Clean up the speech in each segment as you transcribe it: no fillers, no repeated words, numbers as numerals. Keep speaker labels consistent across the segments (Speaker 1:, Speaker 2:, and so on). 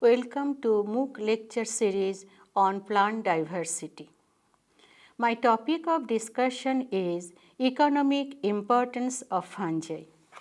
Speaker 1: Welcome to MOOC lecture series on plant diversity. My topic of discussion is economic importance of fungi.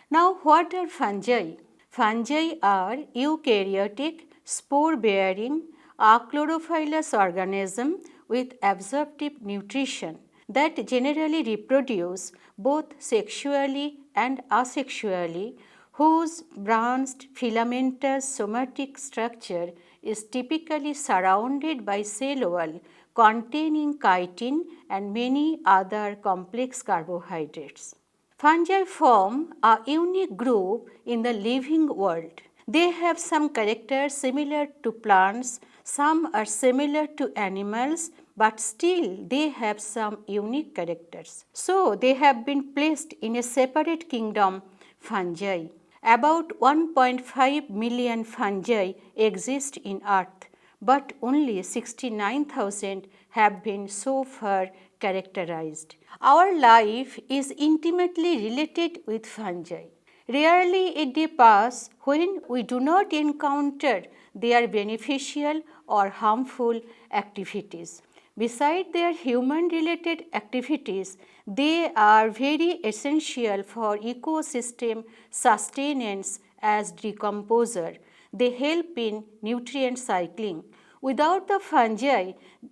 Speaker 1: Now, what are fungi? Fungi are eukaryotic, spore-bearing, achlorophyllous organism with absorptive nutrition that generally reproduce both sexually and asexually, whose branched filamentous somatic structure is typically surrounded by cell wall containing chitin and many other complex carbohydrates. Fungi form a unique group in the living world. They have some characters similar to plants, some are similar to animals, but still they have some unique characters. So, they have been placed in a separate kingdom, fungi. About 1.5 million fungi exist in earth, but only 69,000 have been so far characterized. Our life is intimately related with fungi. Rarely a day passes when we do not encounter their beneficial or harmful activities. Besides their human related activities, they are very essential for ecosystem sustenance as decomposer. They help in nutrient cycling. Without the fungi,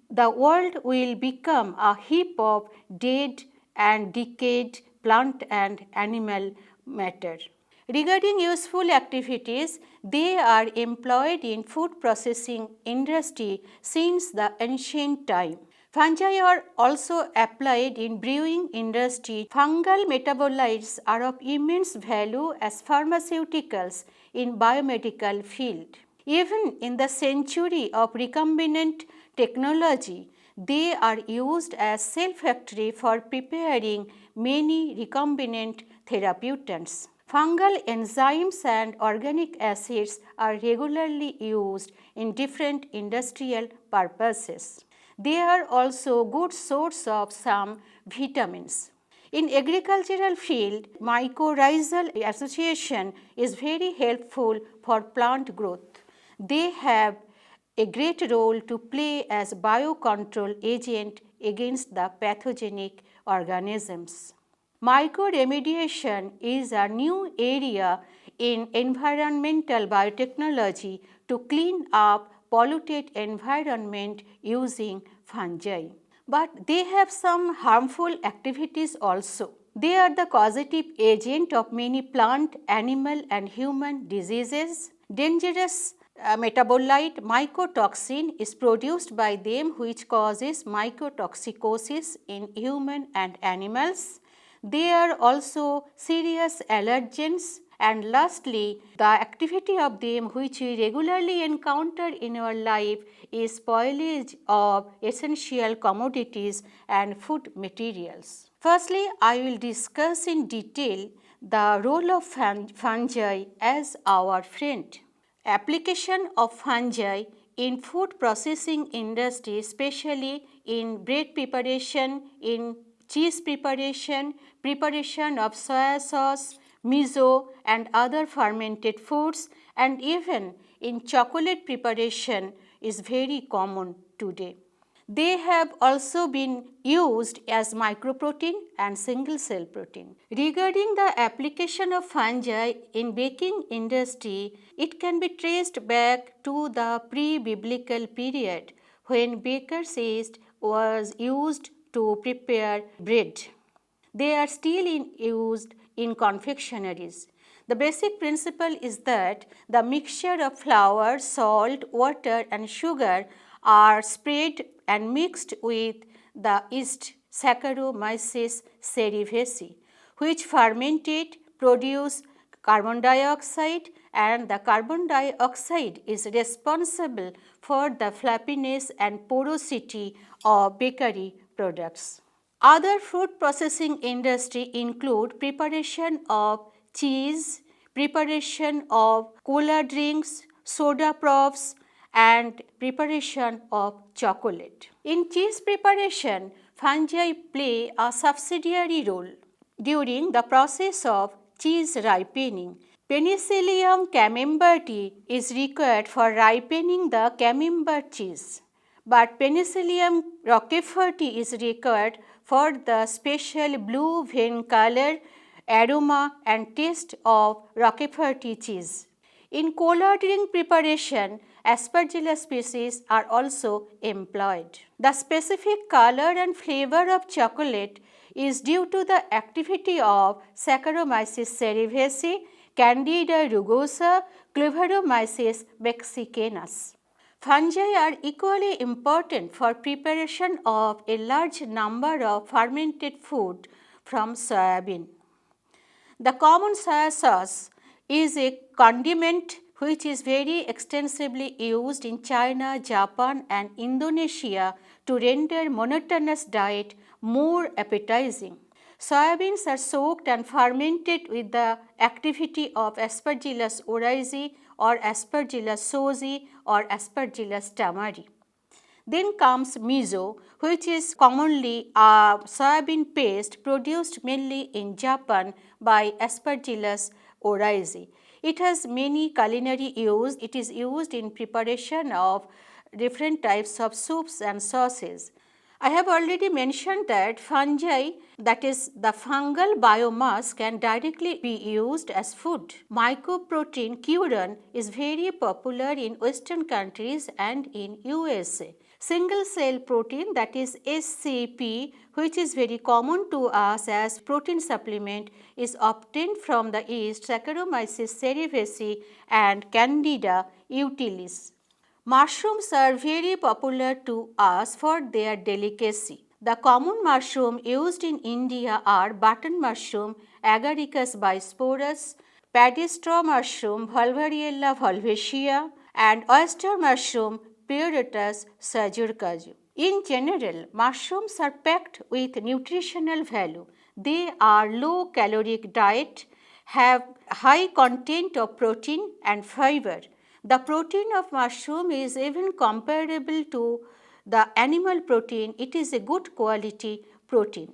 Speaker 1: the world will become a heap of dead and decayed plant and animal matter. Regarding useful activities, they are employed in food processing industry since the ancient time. Fungi are also applied in brewing industry. Fungal metabolites are of immense value as pharmaceuticals in biomedical field. Even in the century of recombinant technology, they are used as cell factory for preparing many recombinant therapeutics. Fungal enzymes and organic acids are regularly used in different industrial purposes. They are also good source of some vitamins. In agricultural field, mycorrhizal association is very helpful for plant growth. They have a great role to play as biocontrol agent against the pathogenic organisms. Mycoremediation is a new area in environmental biotechnology to clean up polluted environment using fungi. But they have some harmful activities also. They are the causative agent of many plant, animal and human diseases. Dangerous metabolite mycotoxin is produced by them which causes mycotoxicosis in human and animals. They are also serious allergens, and lastly, the activity of them which we regularly encounter in our life is spoilage of essential commodities and food materials. Firstly, I will discuss in detail the role of fungi as our friend. Application of fungi in food processing industry, especially in bread preparation, in cheese preparation, preparation of soya sauce, miso and other fermented foods, and even in chocolate preparation is very common today. They have also been used as microprotein and single cell protein. Regarding the application of fungi in baking industry, it can be traced back to the pre-biblical period when baker's yeast was used to prepare bread. They are still used in confectionaries. The basic principle is that the mixture of flour, salt, water and sugar are spread and mixed with the yeast Saccharomyces cerevisiae, which fermented produce carbon dioxide, and the carbon dioxide is responsible for the flappiness and porosity of bakery products. Other food processing industry include preparation of cheese, preparation of cola drinks, soda props and preparation of chocolate. In cheese preparation, fungi play a subsidiary role. During the process of cheese ripening, Penicillium camemberti is required for ripening the camembert cheese, but Penicillium roqueforti is required for the special blue vein color, aroma and taste of roqueforti cheese. In collard ring preparation, Aspergillus species are also employed. The specific color and flavor of chocolate is due to the activity of Saccharomyces cerevisiae, Candida rugosa, Cleveromyces mexicanus. Fungi are equally important for preparation of a large number of fermented food from soybean. The common soy sauce is a condiment which is very extensively used in China, Japan and Indonesia to render monotonous diet more appetizing. Soybeans are soaked and fermented with the activity of Aspergillus oryzae or Aspergillus shozi or Aspergillus tamari. Then comes miso, which is commonly a soybean paste produced mainly in Japan by Aspergillus oryzae. It has many culinary use. It is used in preparation of different types of soups and sauces. I have already mentioned that fungi, that is the fungal biomass, can directly be used as food. Mycoprotein Curon is very popular in Western countries and in USA. Single cell protein, that is SCP, which is very common to us as protein supplement, is obtained from the yeast Saccharomyces cerevisiae and Candida utilis. Mushrooms are very popular to us for their delicacy. The common mushroom used in India are button mushroom, Agaricus bisporus, paddy straw mushroom, Volvariella volvacea, and oyster mushroom, Pleurotus sajurcaju. In general, mushrooms are packed with nutritional value. They are low caloric diet, have high content of protein and fiber. The protein of mushroom is even comparable to the animal protein. It is a good quality protein.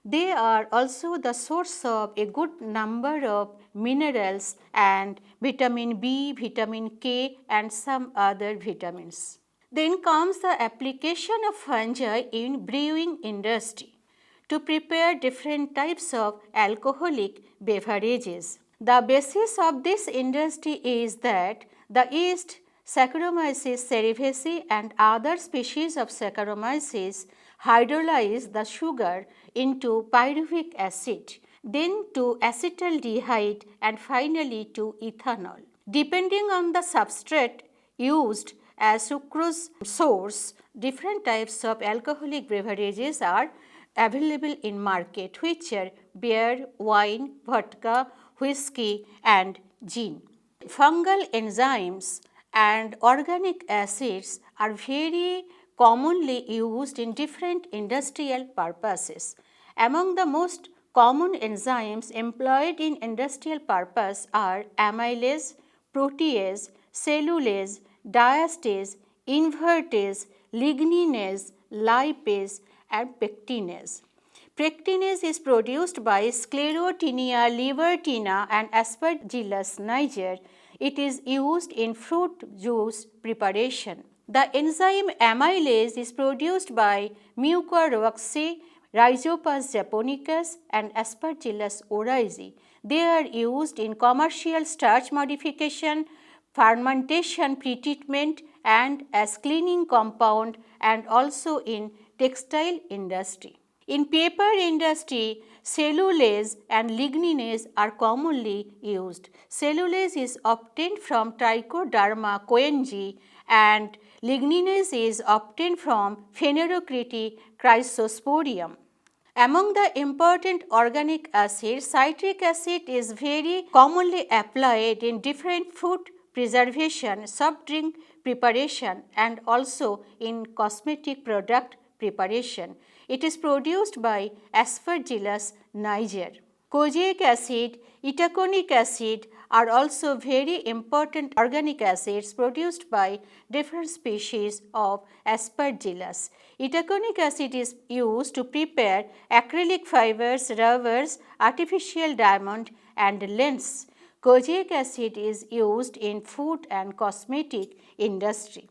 Speaker 1: They are also the source of a good number of minerals and vitamin B, vitamin K and some other vitamins. Then comes the application of fungi in brewing industry to prepare different types of alcoholic beverages. The basis of this industry is that the yeast Saccharomyces cerevisiae and other species of Saccharomyces hydrolyze the sugar into pyruvic acid, then to acetaldehyde and finally to ethanol. Depending on the substrate used as sucrose source, different types of alcoholic beverages are available in market, which are beer, wine, vodka, whiskey and gin. Fungal enzymes and organic acids are very commonly used in different industrial purposes. Among the most common enzymes employed in industrial purpose are amylase, protease, cellulase, diastase, invertase, ligninase, lipase and pectinase. Pectinase is produced by Sclerotinia libertina and Aspergillus niger. It is used in fruit juice preparation. The enzyme amylase is produced by Mucorroxaceae, Rhizopas japonicus and Aspergillus oryzae. They are used in commercial starch modification, fermentation pretreatment and as cleaning compound and also in textile industry. In paper industry, cellulase and ligninase are commonly used. Cellulase is obtained from Trichoderma coenji and ligninase is obtained from Phanerocriti chrysosporium. Among the important organic acids, citric acid is very commonly applied in different food preservation, soft drink preparation and also in cosmetic product preparation. It is produced by Aspergillus niger. Kojic acid, itaconic acid are also very important organic acids produced by different species of Aspergillus. Itaconic acid is used to prepare acrylic fibers, rubbers, artificial diamond and lens. Kojic acid is used in food and cosmetic industry.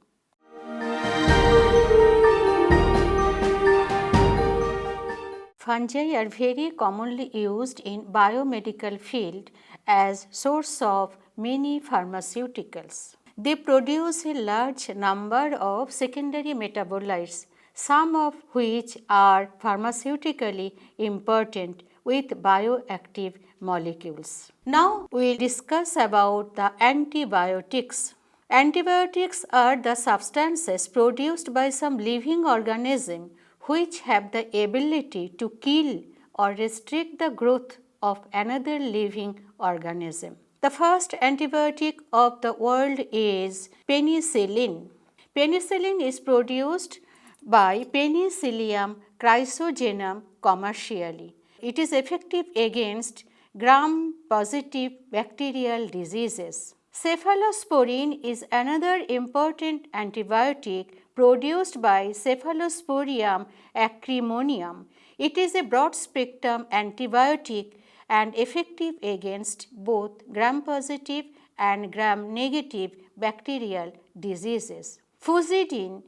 Speaker 1: Fungi are very commonly used in biomedical field as source of many pharmaceuticals. They produce a large number of secondary metabolites, some of which are pharmaceutically important with bioactive molecules. Now we will discuss about the antibiotics. Antibiotics are the substances produced by some living organism which have the ability to kill or restrict the growth of another living organism. The first antibiotic of the world is penicillin. Penicillin is produced by Penicillium chrysogenum commercially. It is effective against gram-positive bacterial diseases. Cephalosporin is another important antibiotic produced by Cephalosporium acremonium. It is a broad-spectrum antibiotic and effective against both gram-positive and gram-negative bacterial diseases. Fusidin,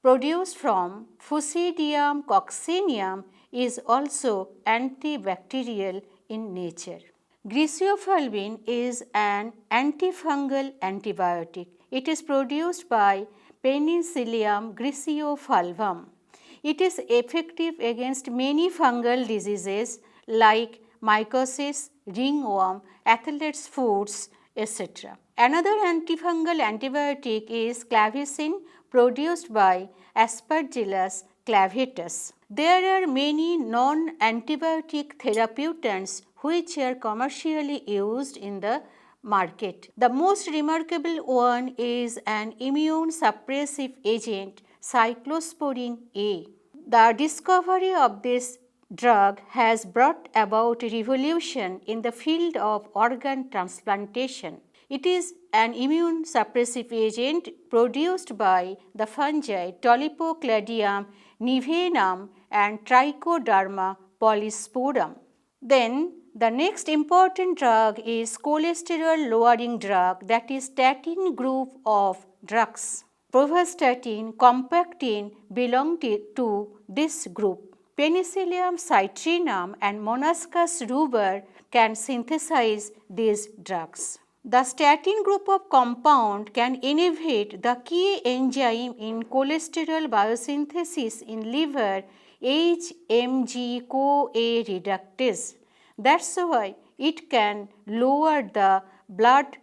Speaker 1: produced from Fusidium coccineum, is also antibacterial in nature. Griseofulvin is an antifungal antibiotic. It is produced by Penicillium griseofulvum. It is effective against many fungal diseases like mycosis, ringworm, athlete's foot, etc. Another antifungal antibiotic is clavicin, produced by Aspergillus clavatus. There are many non-antibiotic therapeutants which are commercially used in the market. The most remarkable one is an immune suppressive agent, cyclosporin A. The discovery of this drug has brought about a revolution in the field of organ transplantation. It is an immune suppressive agent produced by the fungi Tolypocladium nivenum and Trichoderma polysporum. Then the next important drug is cholesterol lowering drug, that is statin group of drugs. Pravastatin, compactin belong to this group. Penicillium citrinum and Monascus ruber can synthesize these drugs. The statin group of compound can inhibit the key enzyme in cholesterol biosynthesis in liver, HMG-CoA reductase. That's why it can lower the blood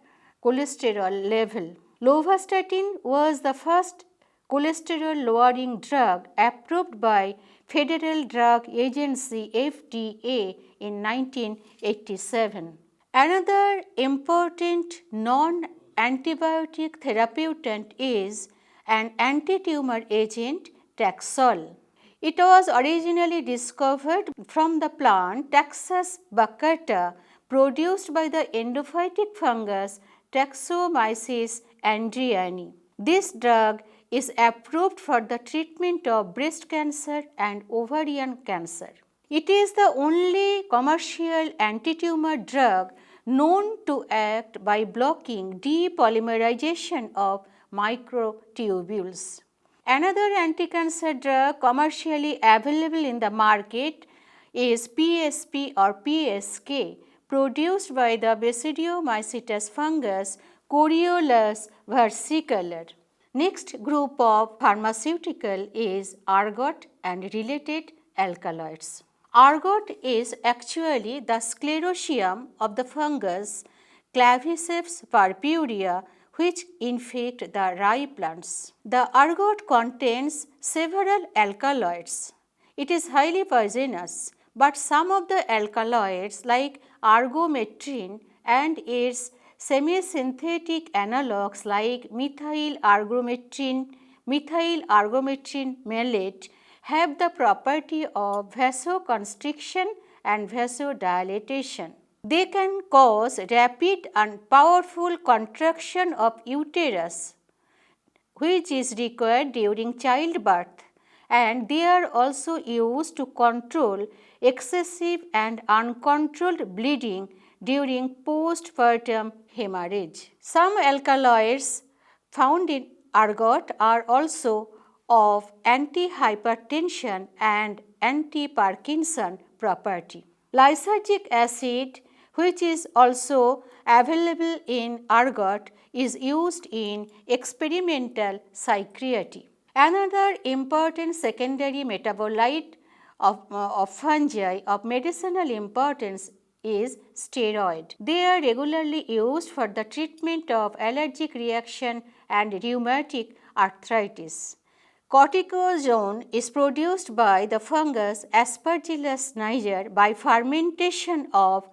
Speaker 1: cholesterol level. Lovastatin was the first cholesterol lowering drug approved by Federal Drug Agency FDA in 1987. Another important non-antibiotic therapeutic is an anti-tumor agent, Taxol. It was originally discovered from the plant Taxus baccata, produced by the endophytic fungus Taxomyces andreani. This drug is approved for the treatment of breast cancer and ovarian cancer. It is the only commercial anti-tumor drug known to act by blocking depolymerization of microtubules. Another anti-cancer drug commercially available in the market is PSP or PSK, produced by the Basidiomycetes fungus Coriolus versicolor. Next group of pharmaceutical is ergot and related alkaloids. Ergot is actually the sclerotium of the fungus Claviceps purpurea, which infect the rye plants. The ergot contains several alkaloids. It is highly poisonous, but some of the alkaloids like ergometrin and its semi-synthetic analogues like methyl ergometrin malate have the property of vasoconstriction and vasodilatation. They can cause rapid and powerful contraction of uterus, which is required during childbirth, and they are also used to control excessive and uncontrolled bleeding during postpartum hemorrhage. Some alkaloids found in ergot are also of anti-hypertension and anti-Parkinson property. Lysergic acid, which is also available in ergot, is used in experimental psychiatry. Another important secondary metabolite of fungi of medicinal importance is steroid. They are regularly used for the treatment of allergic reaction and rheumatic arthritis. Cortisone is produced by the fungus Aspergillus niger by fermentation of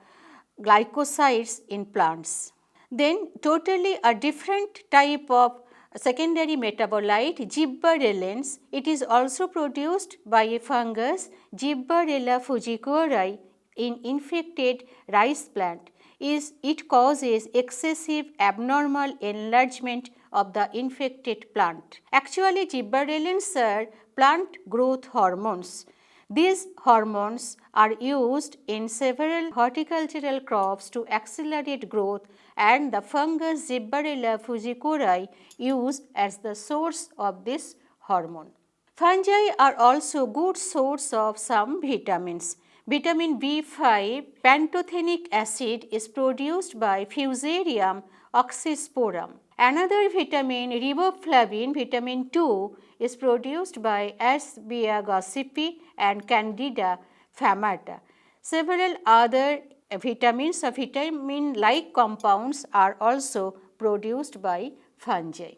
Speaker 1: glycosides in plants. Then totally a different type of secondary metabolite, gibberellins. It is also produced by a fungus Gibberella fusariae in infected rice plant. It causes excessive abnormal enlargement of the infected plant. Actually, gibberellins are plant growth hormones. These hormones are used in several horticultural crops to accelerate growth, and the fungus Gibberella fusariae used as the source of this hormone. Fungi are also good source of some vitamins. Vitamin B5 pantothenic acid is produced by Fusarium oxysporum. Another vitamin, riboflavin, vitamin 2, is produced by Asbia gossypi and Candida famata. Several other vitamins or vitamin-like compounds are also produced by fungi.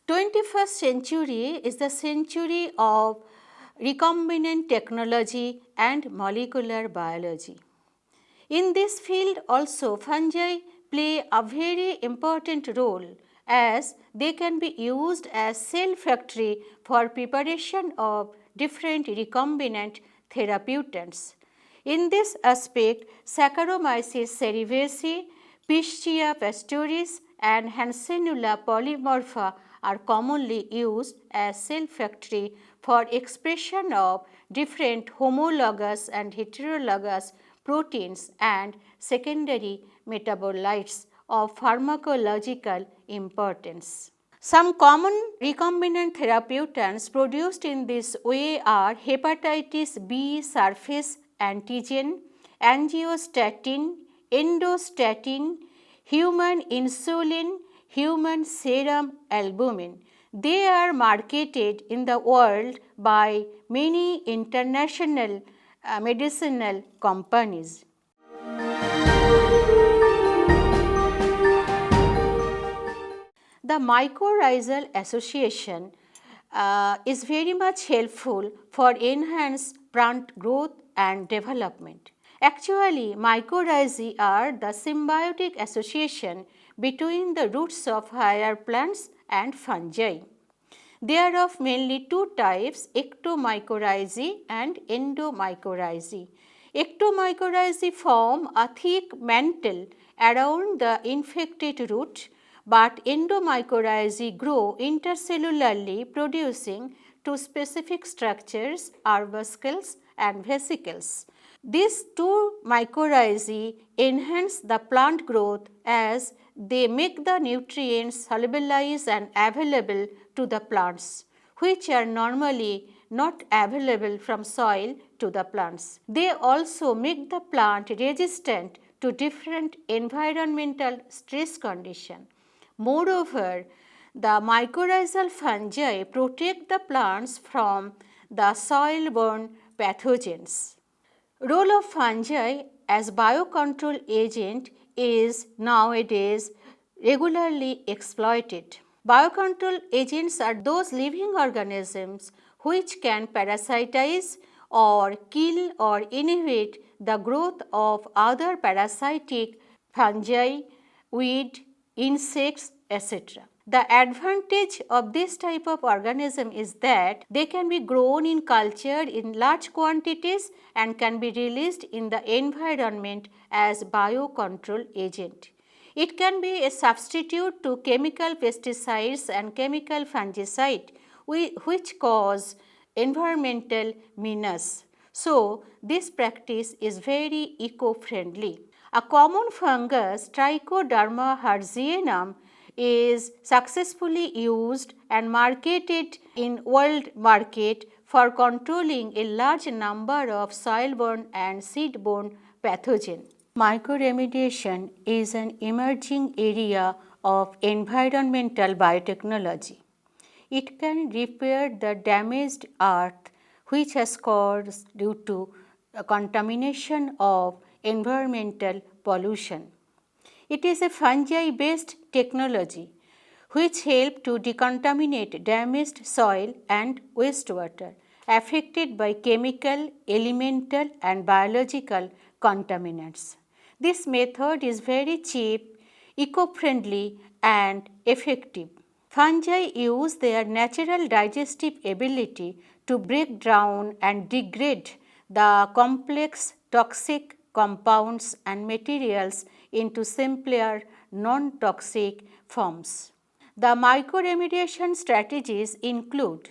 Speaker 1: 21st century is the century of recombinant technology and molecular biology. In this field also fungi play a very important role, as they can be used as cell factory for preparation of different recombinant therapeutics. In this aspect, Saccharomyces cerevisiae, Pischia pastoris and Hansenula polymorpha are commonly used as cell factory for expression of different homologous and heterologous proteins and secondary metabolites of pharmacological importance. Some common recombinant therapeutics produced in this way are hepatitis B surface antigen, angiostatin, endostatin, human insulin, human serum albumin. They are marketed in the world by many international medicinal companies. The mycorrhizal association is very much helpful for enhanced plant growth and development. Actually, mycorrhizae are the symbiotic association between the roots of higher plants and fungi. They are of mainly two types, ectomycorrhizae and endomycorrhizae. Ectomycorrhizae form a thick mantle around the infected root, but endomycorrhizae grow intercellularly, producing two specific structures, arbuscles and vesicles. These two mycorrhizae enhance the plant growth as they make the nutrients solubilize and available to the plants, which are normally not available from soil to the plants. They also make the plant resistant to different environmental stress conditions. Moreover, the mycorrhizal fungi protect the plants from the soil-borne pathogens. Role of fungi as biocontrol agent is nowadays regularly exploited. Biocontrol agents are those living organisms which can parasitize or kill or inhibit the growth of other parasitic fungi, weed, insects, etc. The advantage of this type of organism is that they can be grown in culture in large quantities and can be released in the environment as biocontrol agent. It can be a substitute to chemical pesticides and chemical fungicide which cause environmental menace. So, this practice is very eco-friendly. A common fungus, Trichoderma hertzianum, is successfully used and marketed in world market for controlling a large number of soil-borne and seed-borne pathogens. Mycoremediation is an emerging area of environmental biotechnology. It can repair the damaged earth which has caused due to contamination of environmental pollution. It is a fungi-based technology which help to decontaminate damaged soil and wastewater affected by chemical, elemental and biological contaminants. This method is very cheap, eco-friendly and effective. Fungi use their natural digestive ability to break down and degrade the complex toxic compounds and materials into simpler non-toxic forms. The mycoremediation strategies include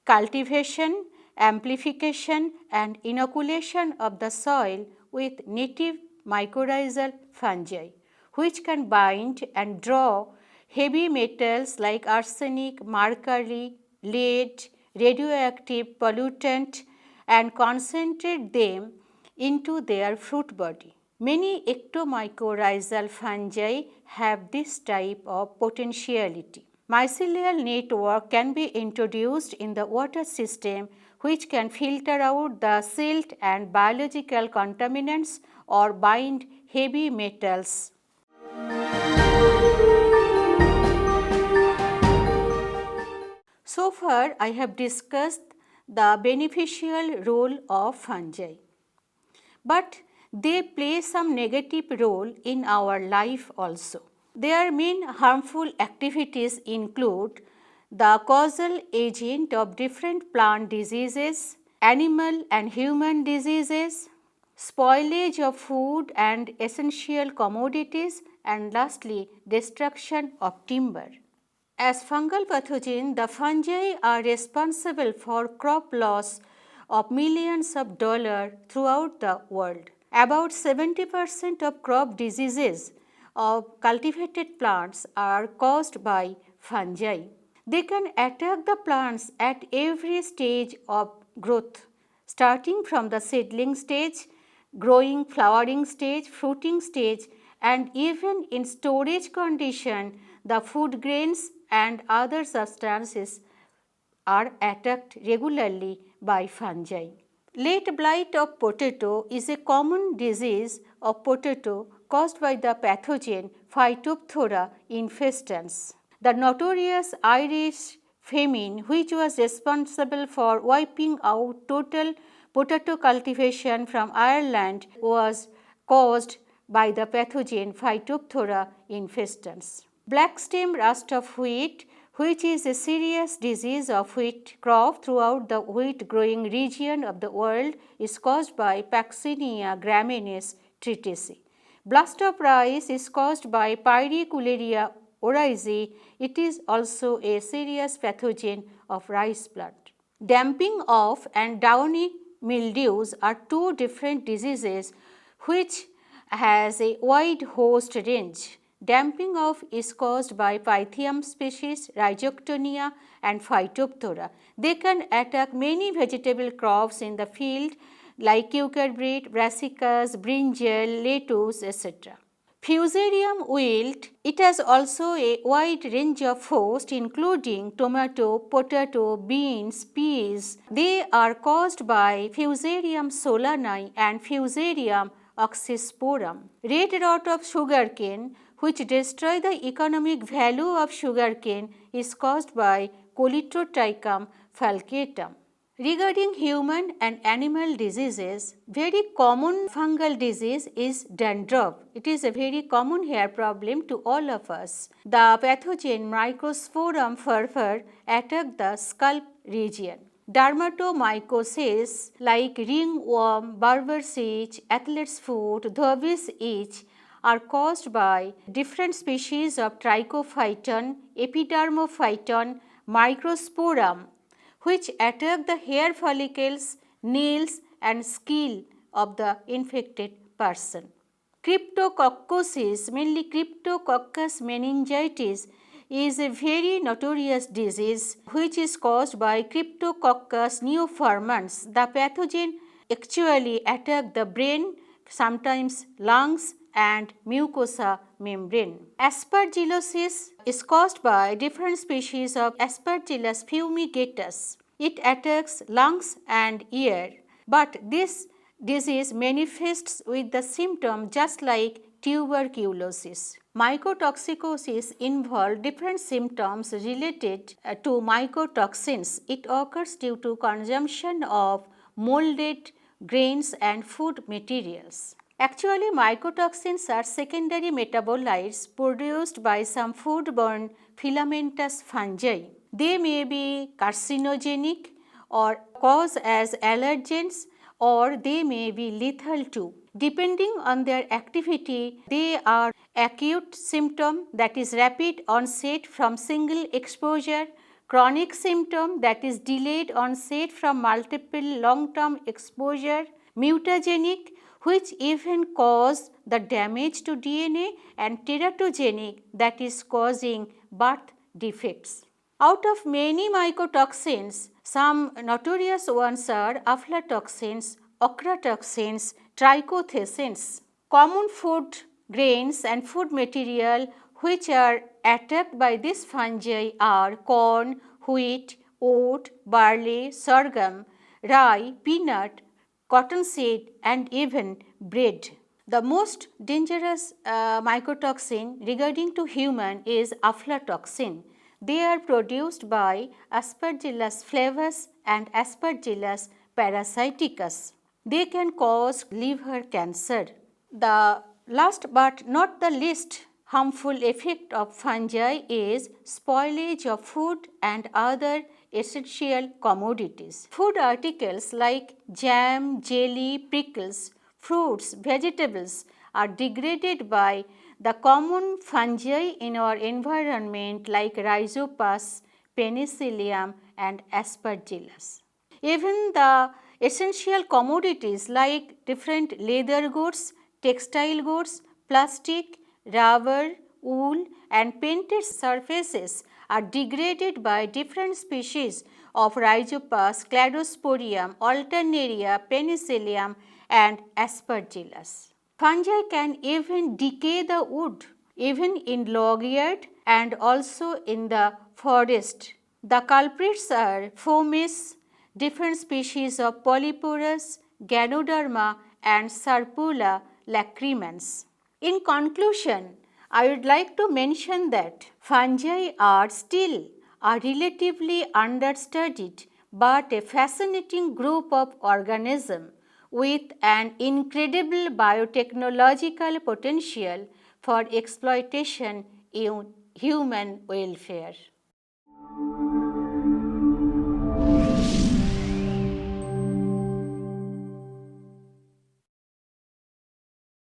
Speaker 1: cultivation, amplification and inoculation of the soil with native mycorrhizal fungi, which can bind and draw heavy metals like arsenic, mercury, lead, radioactive pollutant and concentrate them into their fruit body. Many ectomycorrhizal fungi have this type of potentiality. Mycelial network can be introduced in the water system which can filter out the silt and biological contaminants or bind heavy metals. So far, I have discussed the beneficial role of fungi, but they play some negative role in our life also. Their main harmful activities include the causal agent of different plant diseases, animal and human diseases, spoilage of food and essential commodities, and lastly, destruction of timber. As fungal pathogen, the fungi are responsible for crop loss of millions of dollars throughout the world. About 70% of crop diseases of cultivated plants are caused by fungi. They can attack the plants at every stage of growth, starting from the seedling stage, growing, flowering stage, fruiting stage, and even in storage condition, the food grains and other substances are attacked regularly by fungi. Late blight of potato is a common disease of potato caused by the pathogen Phytophthora infestans. The notorious Irish famine, which was responsible for wiping out total potato cultivation from Ireland, was caused by the pathogen Phytophthora infestans. Black stem rust of wheat, which is a serious disease of wheat crop throughout the wheat growing region of the world, is caused by Paccinia graminis triticale. Blast of rice is caused by Pyricularia oryzae. It is also a serious pathogen of rice plant. Damping off and downy mildews are two different diseases which has a wide host range. Damping off is caused by Pythium species, Rhizoctonia and Phytophthora. They can attack many vegetable crops in the field like cucurbites, brassicas, brinjal, lettuce, etc. Fusarium wilt, it has also a wide range of hosts including tomato, potato, beans, peas. They are caused by Fusarium solani and Fusarium oxysporum. Red rot of sugarcane, which destroy the economic value of sugarcane, is caused by Coleotrichum falcatum. Regarding human and animal diseases, very common fungal disease is dandruff. It is a very common hair problem to all of us. The pathogen Microsporum furfur attack the scalp region. Dermatomycosis like ringworm, Barber's itch, athlete's foot, Dhovis itch are caused by different species of Trichophyton, Epidermophyton, Microsporum, which attack the hair follicles, nails and skin of the infected person. Cryptococcosis, mainly Cryptococcus meningitis, is a very notorious disease which is caused by Cryptococcus neoformans. The pathogen actually attack the brain, sometimes lungs and mucosa membrane. Aspergillosis is caused by different species of Aspergillus fumigatus. It attacks lungs and ear, but this disease manifests with the symptom just like tuberculosis. Mycotoxicosis involves different symptoms related to mycotoxins. It occurs due to consumption of molded grains and food materials. Actually, mycotoxins are secondary metabolites produced by some foodborne filamentous fungi. They may be carcinogenic or cause as allergens, or they may be lethal too. Depending on their activity, they are acute symptom, that is rapid onset from single exposure, chronic symptom, that is delayed onset from multiple long-term exposure, mutagenic, which even cause the damage to DNA, and teratogenic, that is causing birth defects. Out of many mycotoxins, some notorious ones are aflatoxins, ochratoxins, trichothecins. Common food grains and food material which are attacked by this fungi are corn, wheat, oat, barley, sorghum, rye, peanut, cottonseed and even bread. The most dangerous mycotoxin regarding to human is aflatoxin. They are produced by Aspergillus flavus and Aspergillus parasiticus. They can cause liver cancer. The last but not the least harmful effect of fungi is spoilage of food and other essential commodities. Food articles like jam, jelly, pickles, fruits, vegetables are degraded by the common fungi in our environment like Rhizopus, Penicillium and Aspergillus. Even the essential commodities like different leather goods, textile goods, plastic, rubber, wool and painted surfaces are degraded by different species of Rhizopus, Cladosporium, Alternaria, Penicillium and Aspergillus. Fungi can even decay the wood, even in log yard and also in the forest. The culprits are Fomes, different species of Polyporus, Ganoderma and Serpula lacrimans. In conclusion, I would like to mention that fungi are still a relatively understudied but a fascinating group of organisms with an incredible biotechnological potential for exploitation in human welfare.